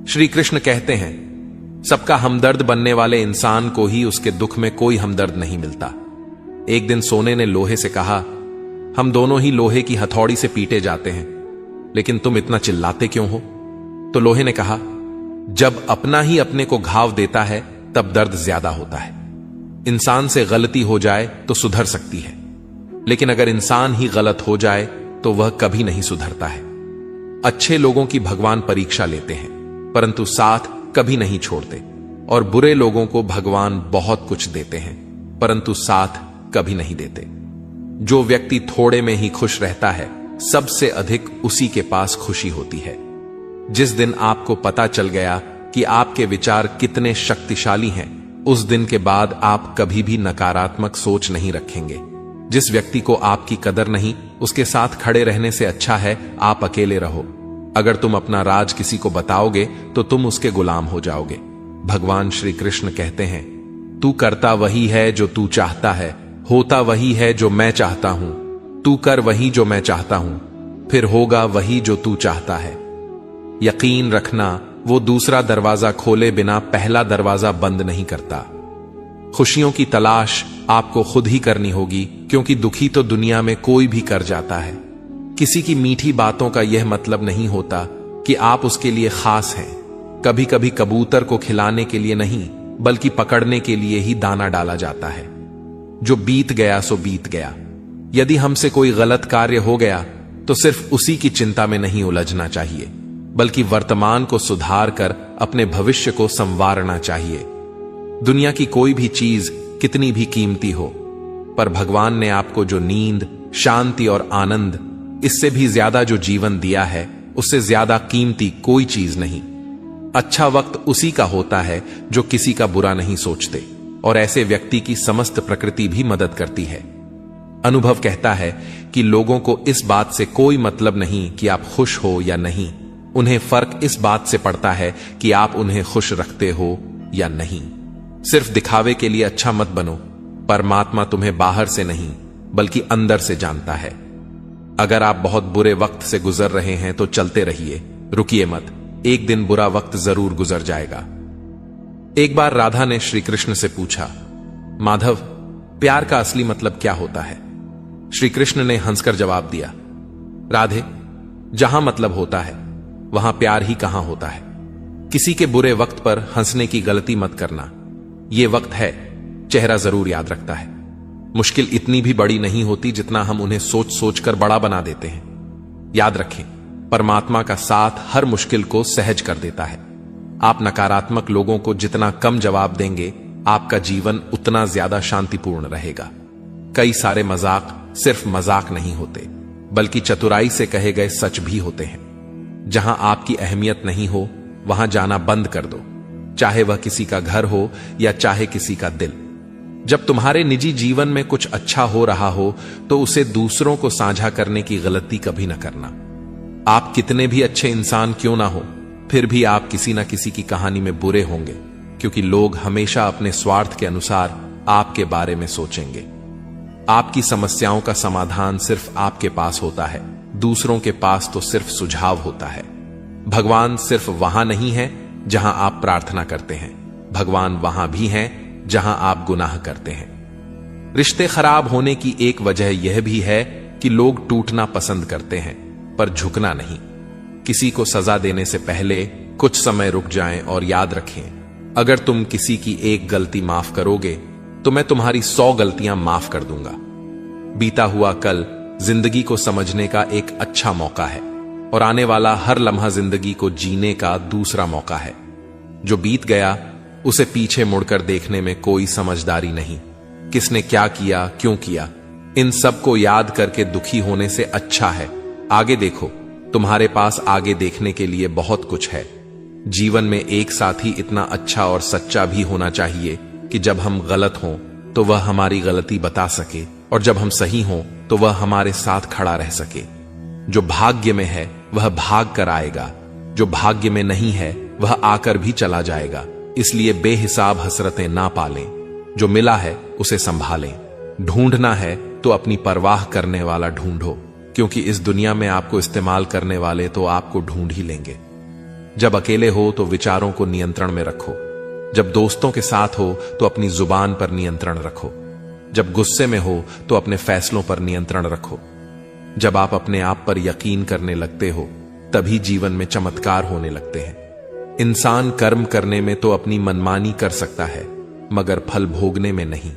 श्री कृष्ण कहते हैं, सबका हमदर्द बनने वाले इंसान को ही उसके दुख में कोई हमदर्द नहीं मिलता। एक दिन सोने ने लोहे से कहा, हम दोनों ही लोहे की हथौड़ी से पीटे जाते हैं, लेकिन तुम इतना चिल्लाते क्यों हो? तो लोहे ने कहा, जब अपना ही अपने को घाव देता है तब दर्द ज्यादा होता है। इंसान से गलती हो जाए तो सुधर सकती है, लेकिन अगर इंसान ही गलत हो जाए तो वह कभी नहीं सुधरता है। अच्छे लोगों की भगवान परीक्षा लेते हैं, परंतु साथ कभी नहीं छोड़ते, और बुरे लोगों को भगवान बहुत कुछ देते हैं, परंतु साथ कभी नहीं देते। जो व्यक्ति थोड़े में ही खुश रहता है, सबसे अधिक उसी के पास खुशी होती है। जिस दिन आपको पता चल गया कि आपके विचार कितने शक्तिशाली हैं, उस दिन के बाद आप कभी भी नकारात्मक सोच नहीं रखेंगे। जिस व्यक्ति को आपकी कदर नहीं, उसके साथ खड़े रहने से अच्छा है आप अकेले रहो। अगर तुम अपना राज किसी को बताओगे तो तुम उसके गुलाम हो जाओगे। भगवान श्री कृष्ण कहते हैं, तू करता वही है जो तू चाहता है, होता वही है जो मैं चाहता हूं। तू कर वही जो मैं चाहता हूं, फिर होगा वही जो तू चाहता है। यकीन रखना, वो दूसरा दरवाजा खोले बिना पहला दरवाजा बंद नहीं करता। खुशियों की तलाश आपको खुद ही करनी होगी, क्योंकि दुखी तो दुनिया में कोई भी कर जाता है। किसी की मीठी बातों का यह मतलब नहीं होता कि आप उसके लिए खास हैं। कभी कभी कबूतर को खिलाने के लिए नहीं, बल्कि पकड़ने के लिए ही दाना डाला जाता है। जो बीत गया सो बीत गया। यदि हमसे कोई गलत कार्य हो गया तो सिर्फ उसी की चिंता में नहीं उलझना चाहिए, बल्कि वर्तमान को सुधार कर अपने भविष्य को संवारना चाहिए। दुनिया की कोई भी चीज कितनी भी कीमती हो, पर भगवान ने आपको जो नींद, शांति और आनंद, इससे भी ज्यादा जो जीवन दिया है, उससे ज्यादा कीमती कोई चीज नहीं। अच्छा वक्त उसी का होता है जो किसी का बुरा नहीं सोचते, और ऐसे व्यक्ति की समस्त प्रकृति भी मदद करती है। अनुभव कहता है कि लोगों को इस बात से कोई मतलब नहीं कि आप खुश हो या नहीं। उन्हें फर्क इस बात से पड़ता है कि आप उन्हें खुश रखते हो या नहीं। सिर्फ दिखावे के लिए अच्छा मत बनो। परमात्मा तुम्हें बाहर से नहीं, बल्कि अंदर से जानता है। अगर आप बहुत बुरे वक्त से गुजर रहे हैं तो चलते रहिए, रुकिए मत। एक दिन बुरा वक्त जरूर गुजर जाएगा। एक बार राधा ने श्री कृष्ण से पूछा, माधव, प्यार का असली मतलब क्या होता है? श्री कृष्ण ने हंसकर जवाब दिया, राधे, जहां मतलब होता है वहां प्यार ही कहां होता है। किसी के बुरे वक्त पर हंसने की गलती मत करना। यह वक्त है, चेहरा जरूर याद रखता है। मुश्किल इतनी भी बड़ी नहीं होती जितना हम उन्हें सोच सोच कर बड़ा बना देते हैं। याद रखें, परमात्मा का साथ हर मुश्किल को सहज कर देता है। आप नकारात्मक लोगों को जितना कम जवाब देंगे, आपका जीवन उतना ज्यादा शांतिपूर्ण रहेगा। कई सारे मजाक सिर्फ मजाक नहीं होते, बल्कि चतुराई से कहे गए सच भी होते हैं। जहां आपकी अहमियत नहीं हो, वहां जाना बंद कर दो, चाहे वह किसी का घर हो या चाहे किसी का दिल। जब तुम्हारे निजी जीवन में कुछ अच्छा हो रहा हो तो उसे दूसरों को साझा करने की गलती कभी न करना। आप कितने भी अच्छे इंसान क्यों ना हो, फिर भी आप किसी न किसी की कहानी में बुरे होंगे, क्योंकि लोग हमेशा अपने स्वार्थ के अनुसार आपके बारे में सोचेंगे। आपकी समस्याओं का समाधान सिर्फ आपके पास होता है, दूसरों के पास तो सिर्फ सुझाव होता है। भगवान सिर्फ वहां नहीं है जहां आप प्रार्थना करते हैं, भगवान वहां भी हैं जहां आप गुनाह करते हैं। रिश्ते खराब होने की एक वजह यह भी है कि लोग टूटना पसंद करते हैं, पर झुकना नहीं। किसी को सजा देने से पहले कुछ समय रुक जाएं और याद रखें, अगर तुम किसी की एक गलती माफ करोगे तो मैं तुम्हारी 100 गलतियां माफ कर दूंगा। बीता हुआ कल जिंदगी को समझने का एक अच्छा मौका है, और आने वाला हर लम्हा जिंदगी को जीने का दूसरा मौका है। जो बीत गया उसे पीछे मुड़कर देखने में कोई समझदारी नहीं। किसने क्या किया, क्यों किया, इन सब को याद करके दुखी होने से अच्छा है आगे देखो। तुम्हारे पास आगे देखने के लिए बहुत कुछ है। जीवन में एक साथी इतना अच्छा और सच्चा भी होना चाहिए कि जब हम गलत हों तो वह हमारी गलती बता सके, और जब हम सही हों तो वह हमारे साथ खड़ा रह सके। जो भाग्य में है वह भाग कर आएगा, जो भाग्य में नहीं है वह आकर भी चला जाएगा। इसलिए बेहिसाब हसरतें ना पालें। जो मिला है उसे संभालें। ढूंढना है तो अपनी परवाह करने वाला ढूंढो, क्योंकि इस दुनिया में आपको इस्तेमाल करने वाले तो आपको ढूंढ ही लेंगे। जब अकेले हो तो विचारों को नियंत्रण में रखो। जब दोस्तों के साथ हो तो अपनी जुबान पर नियंत्रण रखो। जब गुस्से में हो तो अपने फैसलों पर नियंत्रण रखो। जब आप अपने आप पर यकीन करने लगते हो तभी जीवन में चमत्कार होने लगते हैं। इंसान कर्म करने में तो अपनी मनमानी कर सकता है, मगर फल भोगने में नहीं।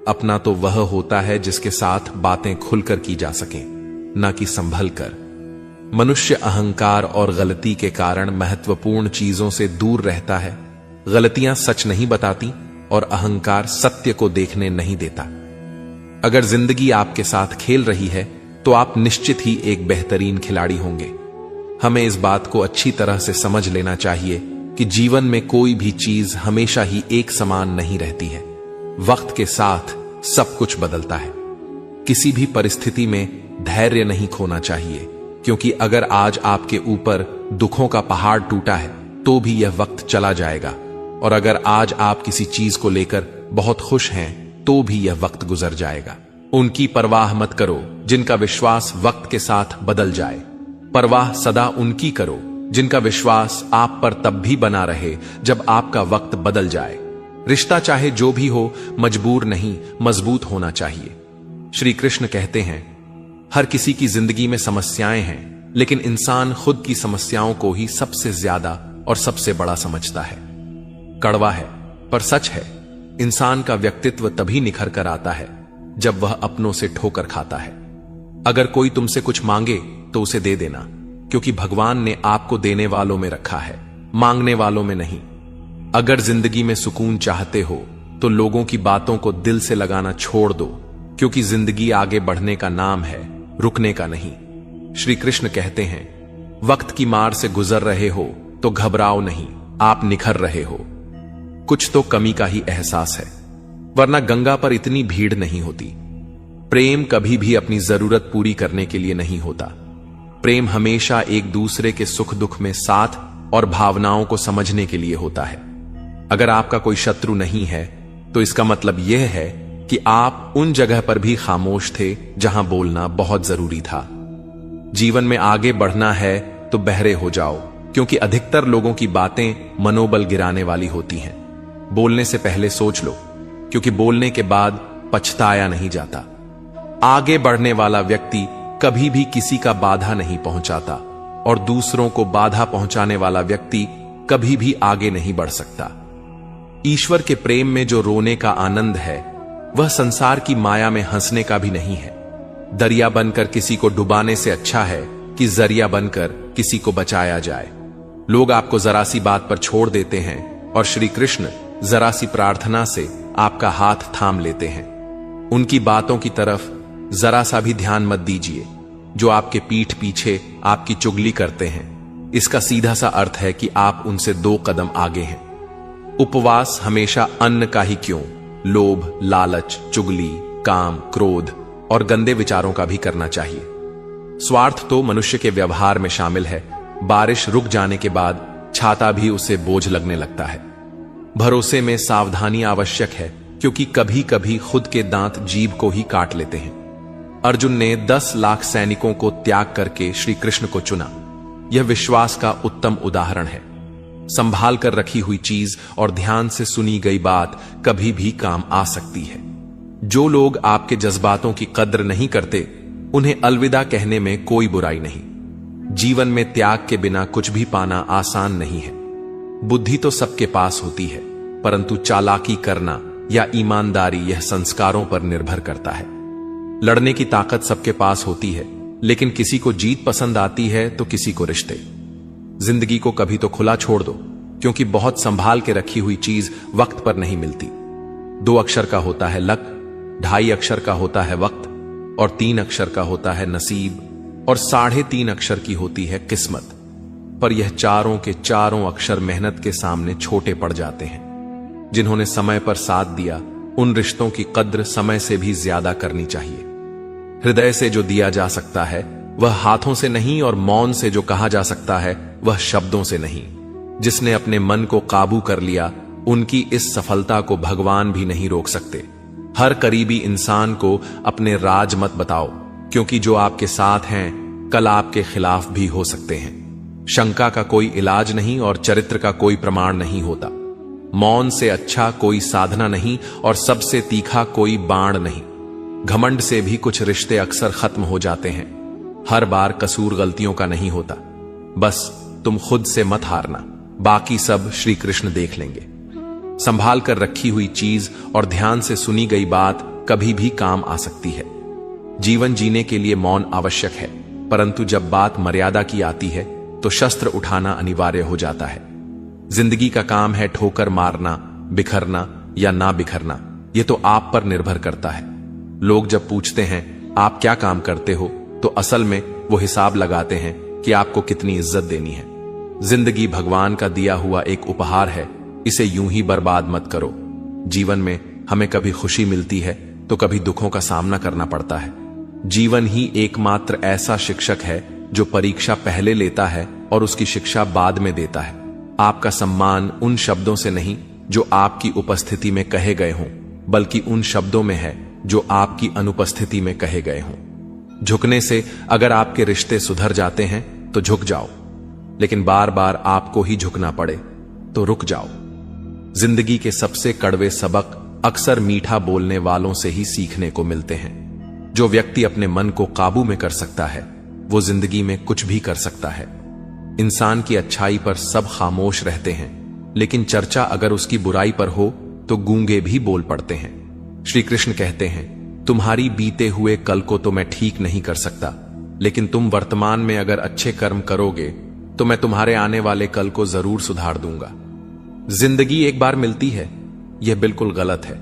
अपना तो वह होता है जिसके साथ बातें खुलकर की जा सकें, न कि संभल कर। मनुष्य अहंकार और गलती के कारण महत्वपूर्ण चीजों से दूर रहता है। गलतियां सच नहीं बताती और अहंकार सत्य को देखने नहीं देता। अगर जिंदगी आपके साथ खेल रही है तो आप निश्चित ही एक बेहतरीन खिलाड़ी होंगे। हमें इस बात को अच्छी तरह से समझ लेना चाहिए कि जीवन में कोई भी चीज हमेशा ही एक समान नहीं रहती है। वक्त के साथ सब कुछ बदलता है। किसी भी परिस्थिति में धैर्य नहीं खोना चाहिए, क्योंकि अगर आज आपके ऊपर दुखों का पहाड़ टूटा है तो भी यह वक्त चला जाएगा, और अगर आज आप किसी चीज को लेकर बहुत खुश हैं तो भी यह वक्त गुजर जाएगा। उनकी परवाह मत करो जिनका विश्वास वक्त के साथ बदल जाए। परवाह सदा उनकी करो जिनका विश्वास आप पर तब भी बना रहे जब आपका वक्त बदल जाए। रिश्ता चाहे जो भी हो, मजबूर नहीं मजबूत होना चाहिए। श्री कृष्ण कहते हैं, हर किसी की जिंदगी में समस्याएं हैं, लेकिन इंसान खुद की समस्याओं को ही सबसे ज्यादा और सबसे बड़ा समझता है। कड़वा है पर सच है। इंसान का व्यक्तित्व तभी निखर कर आता है जब वह अपनों से ठोकर खाता है। अगर कोई तुमसे कुछ मांगे तो उसे दे देना, क्योंकि भगवान ने आपको देने वालों में रखा है, मांगने वालों में नहीं। अगर जिंदगी में सुकून चाहते हो तो लोगों की बातों को दिल से लगाना छोड़ दो, क्योंकि जिंदगी आगे बढ़ने का नाम है, रुकने का नहीं। श्री कृष्ण कहते हैं, वक्त की मार से गुजर रहे हो तो घबराओ नहीं, आप निखर रहे हो। कुछ तो कमी का ही एहसास है, वरना गंगा पर इतनी भीड़ नहीं होती। प्रेम कभी भी अपनी जरूरत पूरी करने के लिए नहीं होता। प्रेम हमेशा एक दूसरे के सुख दुख में साथ और भावनाओं को समझने के लिए होता है। अगर आपका कोई शत्रु नहीं है तो इसका मतलब यह है कि आप उन जगह पर भी खामोश थे जहां बोलना बहुत जरूरी था। जीवन में आगे बढ़ना है तो बहरे हो जाओ, क्योंकि अधिकतर लोगों की बातें मनोबल गिराने वाली होती हैं। बोलने से पहले सोच लो, क्योंकि बोलने के बाद पछताया नहीं जाता। आगे बढ़ने वाला व्यक्ति कभी भी किसी का बाधा नहीं पहुंचाता, और दूसरों को बाधा पहुंचाने वाला व्यक्ति कभी भी आगे नहीं बढ़ सकता। ईश्वर के प्रेम में जो रोने का आनंद है वह संसार की माया में हंसने का भी नहीं है। दरिया बनकर किसी को डुबाने से अच्छा है कि जरिया बनकर किसी को बचाया जाए। लोग आपको जरा सी बात पर छोड़ देते हैं और श्री कृष्ण जरा सी प्रार्थना से आपका हाथ थाम लेते हैं। उनकी बातों की तरफ जरा सा भी ध्यान मत दीजिए जो आपके पीठ पीछे आपकी चुगली करते हैं। इसका सीधा सा अर्थ है कि आप उनसे 2 कदम आगे हैं। उपवास हमेशा अन्न का ही क्यों, लोभ, लालच, चुगली, काम, क्रोध और गंदे विचारों का भी करना चाहिए। स्वार्थ तो मनुष्य के व्यवहार में शामिल है। बारिश रुक जाने के बाद छाता भी उसे बोझ लगने लगता है। भरोसे में सावधानी आवश्यक है, क्योंकि कभी कभी खुद के दांत जीभ को ही काट लेते हैं। अर्जुन ने 10 लाख सैनिकों को त्याग करके श्री कृष्ण को चुना। यह विश्वास का उत्तम उदाहरण है। संभाल कर रखी हुई चीज और ध्यान से सुनी गई बात कभी भी काम आ सकती है। जो लोग आपके जज्बातों की कद्र नहीं करते, उन्हें अलविदा कहने में कोई बुराई नहीं। जीवन में त्याग के बिना कुछ भी पाना आसान नहीं है। बुद्धि तो सबके पास होती है, परंतु चालाकी करना या ईमानदारी यह संस्कारों पर निर्भर करता है। लड़ने की ताकत सबके पास होती है, लेकिन किसी को जीत पसंद आती है तो किसी को रिश्ते। जिंदगी को कभी तो खुला छोड़ दो, क्योंकि बहुत संभाल के रखी हुई चीज वक्त पर नहीं मिलती। 2 अक्षर का होता है लक, 2.5 अक्षर का होता है वक्त, और 3 अक्षर का होता है नसीब, और 3.5 अक्षर की होती है किस्मत। पर यह चारों के चारों अक्षर मेहनत के सामने छोटे पड़ जाते हैं। जिन्होंने समय पर साथ दिया, उन रिश्तों की कद्र समय से भी ज्यादा करनी चाहिए। हृदय से जो दिया जा सकता है वह हाथों से नहीं, और मौन से जो कहा जा सकता है वह शब्दों से नहीं। जिसने अपने मन को काबू कर लिया, उनकी इस सफलता को भगवान भी नहीं रोक सकते। हर करीबी इंसान को अपने राज मत बताओ, क्योंकि जो आपके साथ हैं कल आपके खिलाफ भी हो सकते हैं। शंका का कोई इलाज नहीं और चरित्र का कोई प्रमाण नहीं होता। मौन से अच्छा कोई साधना नहीं और सबसे तीखा कोई बाण नहीं। घमंड से भी कुछ रिश्ते अक्सर खत्म हो जाते हैं। हर बार कसूर गलतियों का नहीं होता। बस तुम खुद से मत हारना, बाकी सब श्री कृष्ण देख लेंगे। संभाल कर रखी हुई चीज और ध्यान से सुनी गई बात कभी भी काम आ सकती है। जीवन जीने के लिए मौन आवश्यक है, परंतु जब बात मर्यादा की आती है तो शस्त्र उठाना अनिवार्य हो जाता है। जिंदगी का काम है ठोकर मारना, बिखरना या ना बिखरना, यह तो आप पर निर्भर करता है। लोग जब पूछते हैं आप क्या काम करते हो, तो असल में वो हिसाब लगाते हैं कि आपको कितनी इज्जत देनी है। जिंदगी भगवान का दिया हुआ एक उपहार है, इसे यूं ही बर्बाद मत करो। जीवन में हमें कभी खुशी मिलती है तो कभी दुखों का सामना करना पड़ता है। जीवन ही एकमात्र ऐसा शिक्षक है जो परीक्षा पहले लेता है और उसकी शिक्षा बाद में देता है। आपका सम्मान उन शब्दों से नहीं जो आपकी उपस्थिति में कहे गए हों, बल्कि उन शब्दों में है जो आपकी अनुपस्थिति में कहे गए हों। झुकने से अगर आपके रिश्ते सुधर जाते हैं तो झुक जाओ, लेकिन बार बार आपको ही झुकना पड़े तो रुक जाओ। जिंदगी के सबसे कड़वे सबक अक्सर मीठा बोलने वालों से ही सीखने को मिलते हैं। जो व्यक्ति अपने मन को काबू में कर सकता है वो जिंदगी में कुछ भी कर सकता है। इंसान की अच्छाई पर सब खामोश रहते हैं, लेकिन चर्चा अगर उसकी बुराई पर हो तो गूंगे भी बोल पड़ते हैं। श्री कृष्ण कहते हैं, तुम्हारी बीते हुए कल को तो मैं ठीक नहीं कर सकता, लेकिन तुम वर्तमान में अगर अच्छे कर्म करोगे तो मैं तुम्हारे आने वाले कल को जरूर सुधार दूंगा। जिंदगी एक बार मिलती है, यह बिल्कुल गलत है।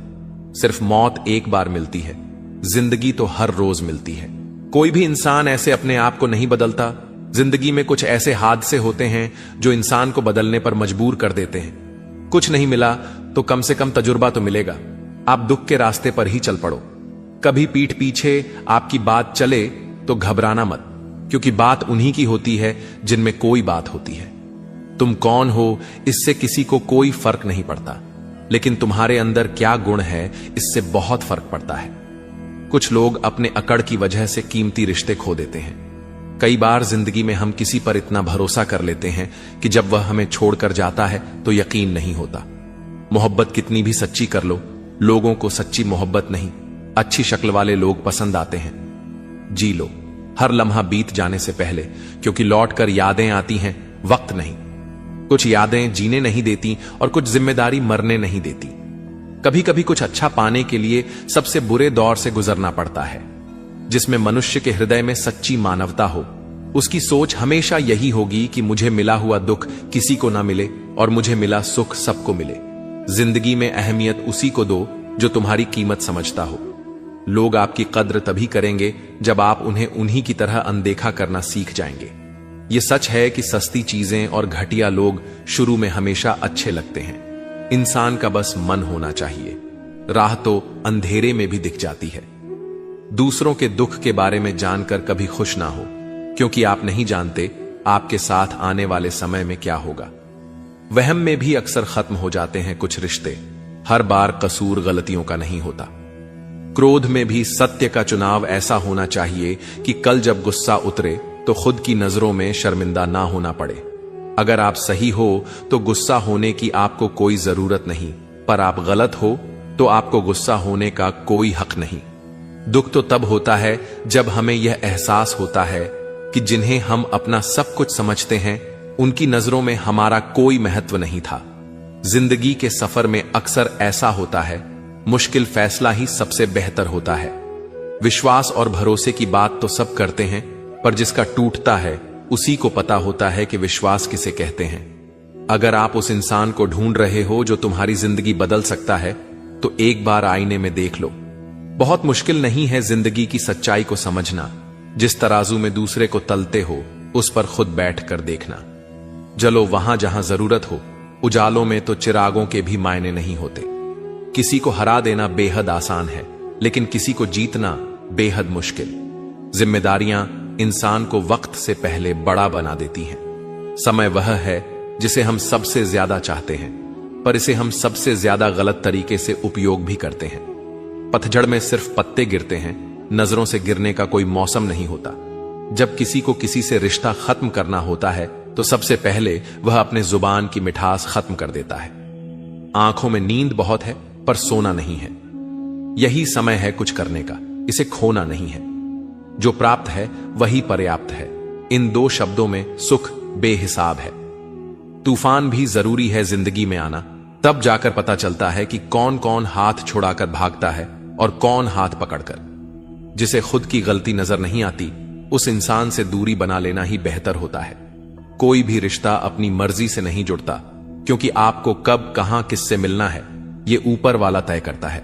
सिर्फ मौत एक बार मिलती है, जिंदगी तो हर रोज मिलती है। कोई भी इंसान ऐसे अपने आप को नहीं बदलता। जिंदगी में कुछ ऐसे हादसे होते हैं जो इंसान को बदलने पर मजबूर कर देते हैं। कुछ नहीं मिला तो कम से कम तजुर्बा तो मिलेगा। आप दुख के रास्ते पर ही चल पड़ो। कभी पीठ पीछे आपकी बात चले तो घबराना मत, क्योंकि बात उन्हीं की होती है जिनमें कोई बात होती है। तुम कौन हो इससे किसी को कोई फर्क नहीं पड़ता, लेकिन तुम्हारे अंदर क्या गुण है इससे बहुत फर्क पड़ता है। कुछ लोग अपने अकड़ की वजह से कीमती रिश्ते खो देते हैं। कई बार जिंदगी में हम किसी पर इतना भरोसा कर लेते हैं कि जब वह हमें छोड़कर जाता है तो यकीन नहीं होता। मोहब्बत कितनी भी सच्ची कर लो, लोगों को सच्ची मोहब्बत नहीं, अच्छी शक्ल वाले लोग पसंद आते हैं। जी लो हर लम्हा बीत जाने से पहले, क्योंकि लौट कर यादें आती हैं, वक्त नहीं। कुछ यादें जीने नहीं देती और कुछ जिम्मेदारी मरने नहीं देती। कभी कभी कुछ अच्छा पाने के लिए सबसे बुरे दौर से गुजरना पड़ता है। जिसमें मनुष्य के हृदय में सच्ची मानवता हो, उसकी सोच हमेशा यही होगी कि मुझे मिला हुआ दुख किसी को ना मिले और मुझे मिला सुख सबको मिले। जिंदगी में अहमियत उसी को दो जो तुम्हारी कीमत समझता हो। लोग आपकी कद्र तभी करेंगे जब आप उन्हें उन्हीं की तरह अनदेखा करना सीख जाएंगे। यह सच है कि सस्ती चीजें और घटिया लोग शुरू में हमेशा अच्छे लगते हैं। इंसान का बस मन होना चाहिए। राह तो अंधेरे में भी दिख जाती है। दूसरों के दुख के बारे में जानकर कभी खुश ना हो, क्योंकि आप नहीं जानते आपके साथ आने वाले समय में क्या होगा। वहम में भी अक्सर खत्म हो जाते हैं कुछ रिश्ते। हर बार कसूर गलतियों का नहीं होता। क्रोध में भी सत्य का चुनाव ऐसा होना चाहिए कि कल जब गुस्सा उतरे तो खुद की नजरों में शर्मिंदा ना होना पड़े। अगर आप सही हो तो गुस्सा होने की आपको कोई जरूरत नहीं, पर आप गलत हो तो आपको गुस्सा होने का कोई हक नहीं। दुख तो तब होता है जब हमें यह एहसास होता है कि जिन्हें हम अपना सब कुछ समझते हैं उनकी नजरों में हमारा कोई महत्व नहीं था। जिंदगी के सफर में अक्सर ऐसा होता है, मुश्किल फैसला ही सबसे बेहतर होता है। विश्वास और भरोसे की बात तो सब करते हैं, पर जिसका टूटता है उसी को पता होता है कि विश्वास किसे कहते हैं। अगर आप उस इंसान को ढूंढ रहे हो जो तुम्हारी जिंदगी बदल सकता है, तो एक बार आईने में देख लो। बहुत मुश्किल नहीं है जिंदगी की सच्चाई को समझना। जिस तराजू में दूसरे को तलते हो उस पर खुद बैठ कर देखना। जलो वहां जहां जरूरत हो, उजालों में तो चिरागों के भी मायने नहीं होते। किसी को हरा देना बेहद आसान है, लेकिन किसी को जीतना बेहद मुश्किल। जिम्मेदारियां इंसान को वक्त से पहले बड़ा बना देती हैं। समय वह है जिसे हम सबसे ज्यादा चाहते हैं, पर इसे हम सबसे ज्यादा गलत तरीके से उपयोग भी करते हैं। पतझड़ में सिर्फ पत्ते गिरते हैं, नजरों से गिरने का कोई मौसम नहीं होता। जब किसी को किसी से रिश्ता खत्म करना होता है तो सबसे पहले वह अपने जुबान की मिठास खत्म कर देता है। आंखों में नींद बहुत है पर सोना नहीं है। यही समय है कुछ करने का, इसे खोना नहीं है। जो प्राप्त है वही पर्याप्त है। इन दो शब्दों में सुख बेहिसाब है। तूफान भी जरूरी है जिंदगी में आना, तब जाकर पता चलता है कि कौन कौन हाथ छुड़ाकर भागता है और कौन हाथ पकड़कर। जिसे खुद की गलती नजर नहीं आती, उस इंसान से दूरी बना लेना ही बेहतर होता है। कोई भी रिश्ता अपनी मर्जी से नहीं जुड़ता, क्योंकि आपको कब कहां किससे मिलना है यह ऊपर वाला तय करता है।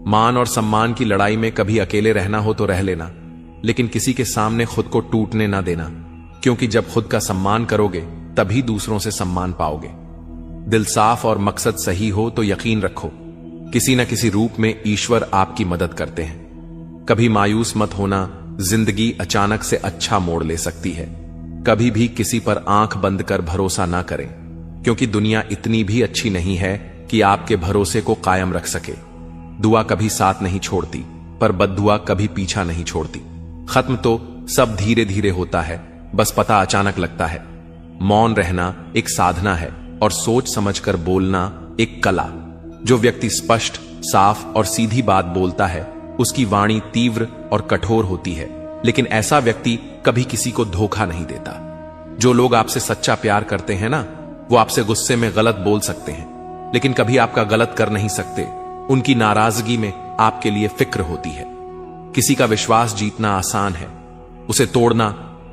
मान और सम्मान की लड़ाई में कभी अकेले रहना हो तो रह लेना, लेकिन किसी के सामने खुद को टूटने ना देना, क्योंकि जब खुद का सम्मान करोगे तभी दूसरों से सम्मान पाओगे। दिल साफ और मकसद सही हो तो यकीन रखो, किसी न किसी रूप में ईश्वर आपकी मदद करते हैं। कभी मायूस मत होना, जिंदगी अचानक से अच्छा मोड़ ले सकती है। कभी भी किसी पर आंख बंद कर भरोसा ना करें, क्योंकि दुनिया इतनी भी अच्छी नहीं है कि आपके भरोसे को कायम रख सके। दुआ कभी साथ नहीं छोड़ती, पर बद्दुआ कभी पीछा नहीं छोड़ती। खत्म तो सब धीरे धीरे होता है, बस पता अचानक लगता है। मौन रहना एक साधना है और सोच समझकर बोलना एक कला। जो व्यक्ति स्पष्ट, साफ और सीधी बात बोलता है, उसकी वाणी तीव्र और कठोर होती है, लेकिन ऐसा व्यक्ति कभी किसी को धोखा नहीं देता। जो लोग आपसे सच्चा प्यार करते हैं ना, वो आपसे गुस्से में गलत बोल सकते हैं, लेकिन कभी आपका गलत कर नहीं सकते। उनकी नाराजगी में आपके लिए फिक्र होती है। किसी का विश्वास जीतना आसान है, उसे तोड़ना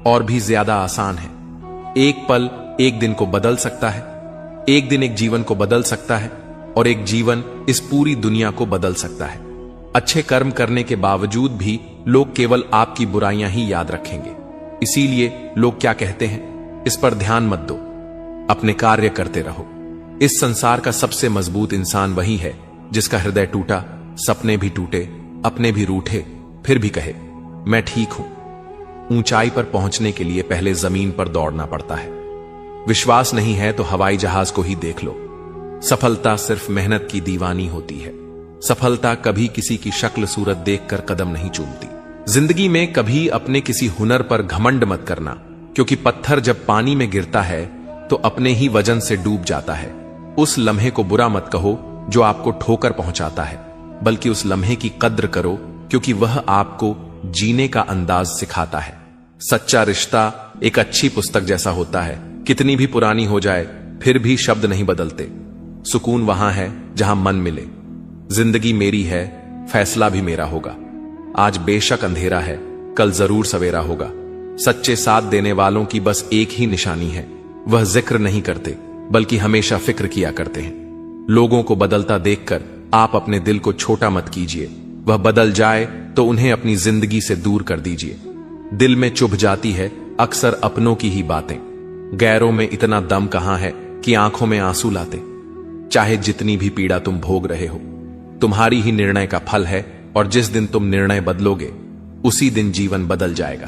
और भी ज्यादा आसान है। एक पल एक दिन को बदल सकता है, एक दिन एक जीवन को बदल सकता है, और एक जीवन इस पूरी दुनिया को बदल सकता है। अच्छे कर्म करने के बावजूद भी लोग केवल आपकी बुराइयां ही याद रखेंगे। इसीलिए लोग क्या कहते हैं, इस पर ध्यान मत दो, अपने कार्य करते रहो। इस संसार का सबसे मजबूत इंसान वही है जिसका हृदय टूटा, सपने भी टूटे, अपने भी रूठे, फिर भी कहे मैं ठीक हूं। ऊंचाई पर पहुंचने के लिए पहले जमीन पर दौड़ना पड़ता है। विश्वास नहीं है तो हवाई जहाज को ही देख लो। सफलता सिर्फ मेहनत की दीवानी होती है। सफलता कभी किसी की शक्ल सूरत देखकर कदम नहीं चूमती। जिंदगी में कभी अपने किसी हुनर पर घमंड मत करना, क्योंकि पत्थर जब पानी में गिरता है तो अपने ही वजन से डूब जाता है। उस लम्हे को बुरा मत कहो जो आपको ठोकर पहुंचाता है, बल्कि उस लम्हे की कद्र करो, क्योंकि वह आपको जीने का अंदाज सिखाता है। सच्चा रिश्ता एक अच्छी पुस्तक जैसा होता है, कितनी भी पुरानी हो जाए फिर भी शब्द नहीं बदलते। सुकून वहां है जहां मन मिले। जिंदगी मेरी है, फैसला भी मेरा होगा। आज बेशक अंधेरा है, कल जरूर सवेरा होगा। सच्चे साथ देने वालों की बस एक ही निशानी है, वह जिक्र नहीं करते बल्कि हमेशा फिक्र किया करते हैं। लोगों को बदलता देखकर आप अपने दिल को छोटा मत कीजिए। वह बदल जाए तो उन्हें अपनी जिंदगी से दूर कर दीजिए। दिल में चुभ जाती है अक्सर अपनों की ही बातें। गैरों में इतना दम कहां है कि आंखों में आंसू लाते। चाहे जितनी भी पीड़ा तुम भोग रहे हो, तुम्हारी ही निर्णय का फल है, और जिस दिन तुम निर्णय बदलोगे उसी दिन जीवन बदल जाएगा।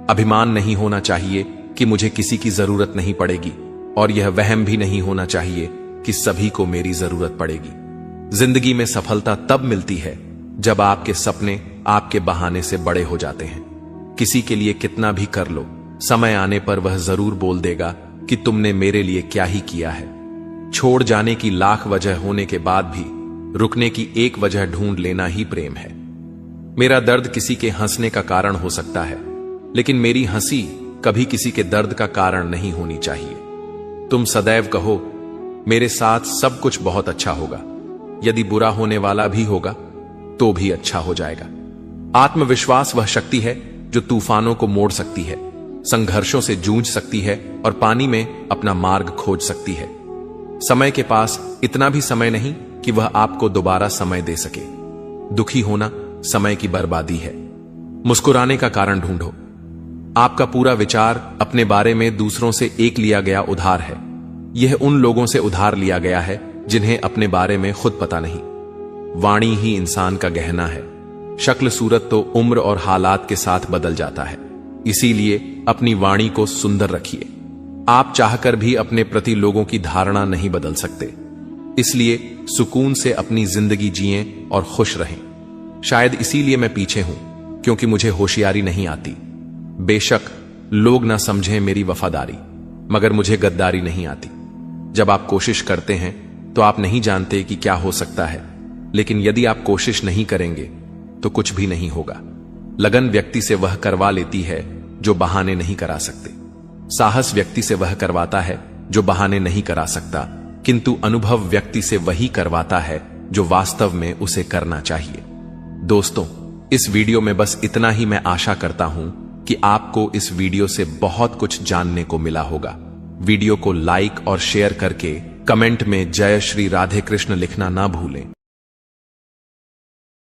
अभिमान नहीं होना चाहिए कि मुझे किसी की जरूरत नहीं पड़ेगी, और यह वहम भी नहीं होना चाहिए कि सभी को मेरी जरूरत पड़ेगी। जिंदगी में सफलता तब मिलती है जब आपके सपने आपके बहाने से बड़े हो जाते हैं। किसी के लिए कितना भी कर लो, समय आने पर वह जरूर बोल देगा कि तुमने मेरे लिए क्या ही किया है। छोड़ जाने की लाख वजह होने के बाद भी रुकने की एक वजह ढूंढ लेना ही प्रेम है। मेरा दर्द किसी के हंसने का कारण हो सकता है, लेकिन मेरी हंसी कभी किसी के दर्द का कारण नहीं होनी चाहिए। तुम सदैव कहो मेरे साथ सब कुछ बहुत अच्छा होगा। यदि बुरा होने वाला भी होगा तो भी अच्छा हो जाएगा। आत्मविश्वास वह शक्ति है जो तूफानों को मोड़ सकती है, संघर्षों से जूझ सकती है और पानी में अपना मार्ग खोज सकती है। समय के पास इतना भी समय नहीं कि वह आपको दोबारा समय दे सके। दुखी होना समय की बर्बादी है। मुस्कुराने का कारण ढूंढो। आपका पूरा विचार अपने बारे में दूसरों से एक लिया गया उधार है। यह उन लोगों से उधार लिया गया है जिन्हें अपने बारे में खुद पता नहीं। वाणी ही इंसान का गहना है। शक्ल सूरत तो उम्र और हालात के साथ बदल जाता है, इसीलिए अपनी वाणी को सुंदर रखिए। आप चाहकर भी अपने प्रति लोगों की धारणा नहीं बदल सकते, इसलिए सुकून से अपनी जिंदगी जिएं और खुश रहें। शायद इसीलिए मैं पीछे हूं, क्योंकि मुझे होशियारी नहीं आती। बेशक लोग ना समझें मेरी वफादारी, मगर मुझे गद्दारी नहीं आती। जब आप कोशिश करते हैं तो आप नहीं जानते कि क्या हो सकता है, लेकिन यदि आप कोशिश नहीं करेंगे तो कुछ भी नहीं होगा। लगन व्यक्ति से वह करवा लेती है जो बहाने नहीं करा सकते। साहस व्यक्ति से वह करवाता है जो बहाने नहीं करा सकता, किंतु अनुभव व्यक्ति से वही करवाता है जो वास्तव में उसे करना चाहिए। दोस्तों, इस वीडियो में बस इतना ही। मैं आशा करता हूं कि आपको इस वीडियो से बहुत कुछ जानने को मिला होगा। वीडियो को लाइक और शेयर करके कमेंट में जय श्री राधे कृष्ण लिखना ना भूलें।